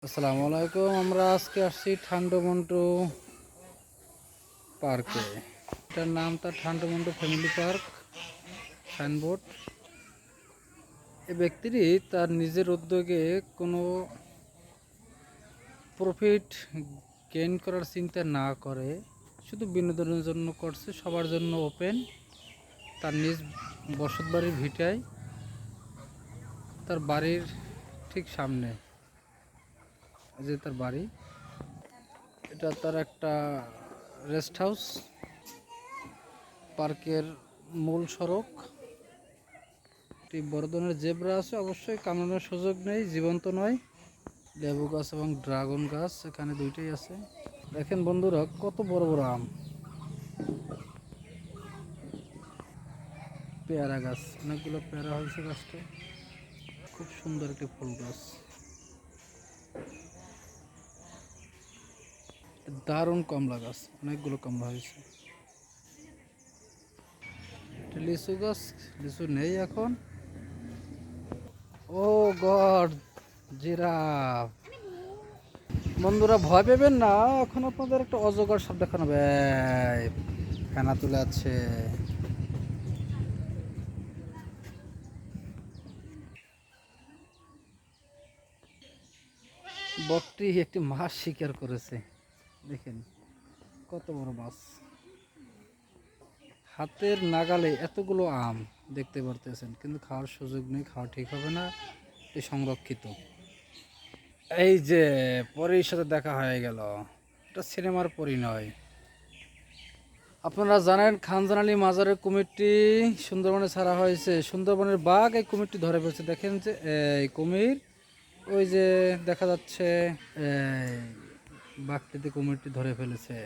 আসসালামু আলাইকুম। আমরা আজকে আসছি ঠান্ডমন্টু পার্কে। এটার নামটা ঠান্ডমন্টু ফ্যামিলি পার্ক। সাইনবোর্ড। এই ব্যক্তিটি তার নিজের উদ্যোগে কোনো প্রফিট গেইন করার চিন্তা না করে শুধু বিনোদনের জন্য করছে, সবার জন্য ওপেন। তার নিজ বসতবাড়ির ভিটায়, তার বাড়ির ঠিক সামনে যে তার বাড়ি, এটা তার একটা রেস্ট হাউস। পার্কের মূল সড়ক, একটি বড় ধরনের জেব্রা আছে, অবশ্যই কামড়ানোর সুযোগ নেই, জীবন্ত নয়। লেবু গাছ এবং ড্রাগন গাছ এখানে দুইটাই আছে। দেখেন বন্ধুরা, কত বড় বড় আম। পেয়ারা গাছ, অনেকগুলো পেয়ারা হয়েছে গাছটা। খুব সুন্দর একটি ফুল গাছ, দারুণ কমলা গাছ, অনেকগুলো কমলা হয়েছে। লিচু গাছ, লিচু নেই এখন। ও গড, জিরাফ। বন্ধুরা ভয় পাবেন না, এখন আপনাদের একটা অজগর সাপ দেখানো হবে। ফেনা তুলে আছে। বকটি একটি মাছ শিকার করেছে, দেখেন কত বড় মাছ। হাতের নাগালে এতগুলো আম দেখতে পারতেছেন, কিন্তু খাওয়ার সুযোগ নেই, খাওয়া ঠিক হবে না, এই সংরক্ষিত। এই যে পরীর সাথে দেখা হয়ে গেল, এটা সিনেমার পরী নয়। আপনারা জানেন খানজান আলী মাজারের কুমিরটি সুন্দরবনে ছাড়া হয়েছে। সুন্দরবনের বাঘ এই কুমিরটি ধরে ফেলছে। দেখেন যে এই কুমির, ওই যে দেখা যাচ্ছে, এই বাঘটিতে কুমিরটি ধরে ফেলেছে।